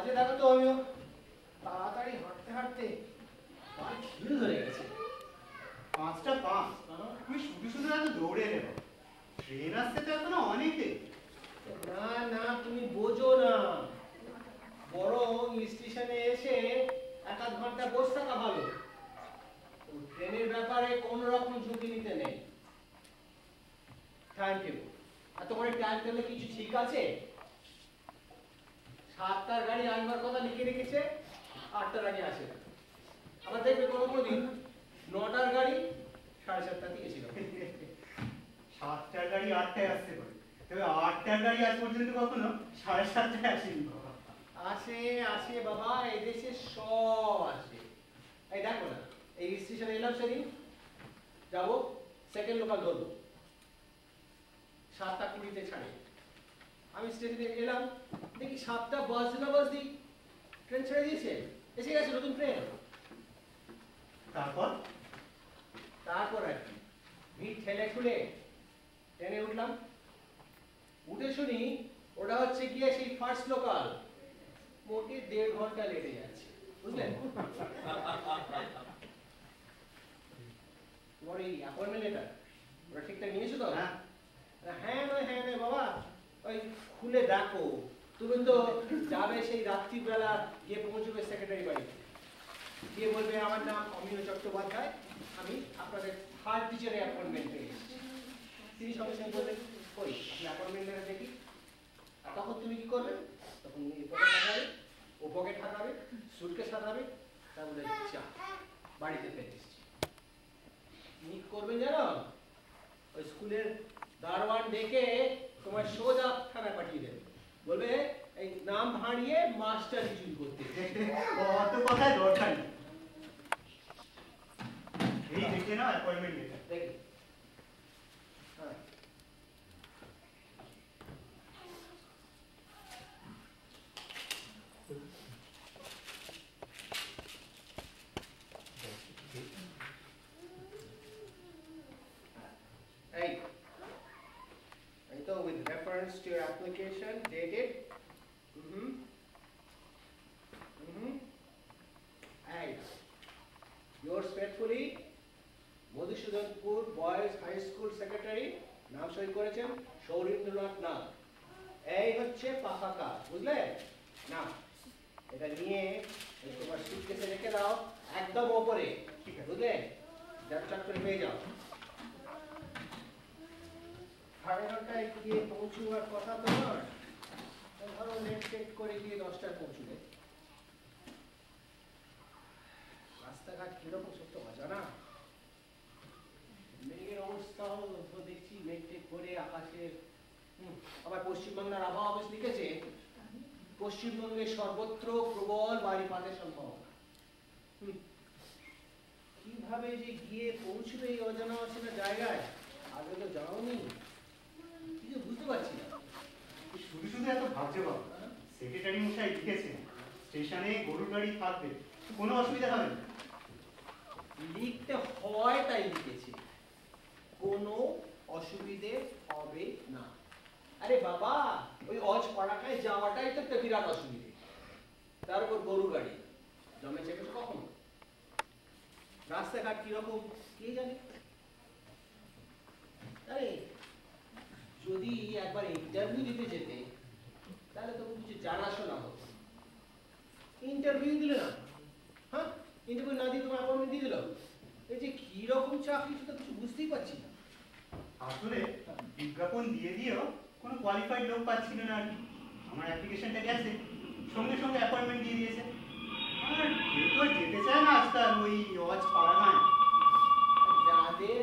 বাজে দেখো তো, আমিও তাড়াতাড়ি হাঁটতে হাঁটতে পা ঢিল ধরে গেছে। 5টা 5? তুমি শুধু শুধু এত দৌড়ে নেব, ট্রেন আসতে তো এখনো অনেকে। না না, তুমি বোঝো না, বরং স্টেশনে এসে 1-8 ঘন্টা বসে থাকা ভালো। ট্রেনের ব্যাপারে কোনো রকম ঝুঁকি নিতে নেই। টাইম টেবিল, এত করে টাইম টেবিলে কিছু ঠিক আছে? 7টার গাড়ি আসবার কথা লিখে রেখেছে, 8টার আগে আসে না। আবার দেখবে কোনো কোনো দিন 9টার গাড়ি 7:30 গেছিল। 7টার গাড়ি 8টায় আসতে পারে, তবে 8টার গাড়ি আজ পর্যন্ত কখনো 7:30টায় আসেনি। আসে আসে বাবা, এদেশে সব আসে। এই দেখো না, এই স্টেশনে এলাম সেদিন, যাবো সেকেন্ড লোকাল ধরবো, 7:20 ছাড়ে। আমি স্টেশনে এলাম, দেখি 7টা বাজতে না বাজতেই ট্রেন ছেড়ে দিয়েছে, এসে গেছে নতুন ট্রেন। তারপর আর কি, ভিড় ঠেলে ঠুলে ট্রেনে উঠলাম। উঠে শুনি ওটা হচ্ছে গিয়ে সেই ফার্স্ট লোকাল, মোটে 1.5 ঘন্টা লেটে যাচ্ছে, বুঝলেন? তোমার এই অ্যাপয়েন্টমেন্ট লেটার ওরা ঠিকঠাক নিয়েছো তো? হ্যাঁ নয় বাবা, ওই খুলে দেখো। তুমি তো যাবে সেই রাত্রিবেলা, গিয়ে পৌঁছবে সেক্রেটারি বাড়িতে, গিয়ে বলবে আমার নাম অমিয় চট্টোপাধ্যায়, আমি আপনাদের থার্ড টিচারে অ্যাপয়েন্টমেন্ট পেয়ে এসেছি। তিনি সঙ্গে সঙ্গে বলবেন কই আপনি অ্যাপয়েন্টমেন্ট লেটার দেখি। আর তখন তুমি কি করবে? তখন এই পকেট হাঁটাবে, ও পকেট হাঁটাবে, সুটকেস হাঁটাবে, তারপরে যা বাড়িতে ফেলে এসেছি। কি করবেন জানো? ওই স্কুলের দারোয়ান ডেকে তোমার সোজা থানায় পাঠিয়ে দেবে, বলবে এই নাম ভাঁড়িয়ে মাস্টার রিজুল করতে। অত কথায় দরকার নেই, এই দেখে নাও অ্যাপয়েন্টমেন্ট লেটার। দেখি, হ্যাঁ so with reference to your application dated and yours faithfully Madhusudanpur boys high school secretary, নাম সই করেছেন সৌরীন্দ্রনাথ নাথ। এই হচ্ছে পাকা কাজ, বুঝলে না? এটা নিয়ে তোমার সুটকেসে রেখে দাও, একদম ওপরে, ঠিক আছে বুঝলে? চাক করে পেয়ে যাও। 9:30টায় গিয়ে পৌঁছবার কথা তোমার, ধরো লেট করে গিয়ে 10টায় পৌঁছবে। রাস্তাঘাট কিরকম সত্য অজানা, মেঘের অবস্থাও দেখছি মেঘ করে আকাশের। আবার পশ্চিমবাংলার আবহাওয়া অফিস লিখেছে পশ্চিমবঙ্গের সর্বত্র প্রবল বারিপাতের সম্ভাবনা। কিভাবে যে গিয়ে পৌঁছবে এই অজানা অচেনা জায়গায়, আগে তো যাওনি, কিছু বুঝতে পারছি না। শুধু শুধু এত ভাবছে বাবা, সেক্রেটারি মশাই লিখেছেন স্টেশনে গরুর গাড়ি থাকবে, কোনো অসুবিধা হবে না। লিখতে হয় তাই লিখেছে, কোনো অসুবিধে হবে না। আরে বাবা, ওই অজ পাড়াটায় যাওয়াটাই তো একটা বিরাট অসুবিধে, তার উপর গরু গাড়ি জমে চেপেছে কখন, রাস্তাঘাট কিরকম কে জানে। আরে যদি একবার ইন্টারভিউ দিতে যেতে, তাহলে তো কিছু জানাশোনা হতো। ইন্টারভিউ দিলে না, হ্যাঁ ইন্টারভিউ না দিয়ে তোমার অ্যাপয়েন্টমেন্ট দিয়ে দিল, এই যে কিরকম চাকরি সেটা কিছু বুঝতেই পারছি না। আসলে বিজ্ঞাপন দিয়ে দিয়েও কোনো কোয়ালিফাইড লোক পাচ্ছিল না আর কি। আমার অ্যাপ্লিকেশনটা গেছে, সঙ্গে সঙ্গে অ্যাপয়েন্টমেন্ট দিয়ে দিয়েছে। আর কেউ তো যেতে চায় না আজকাল ওই অজ পাড়াগাঁয়। যাদের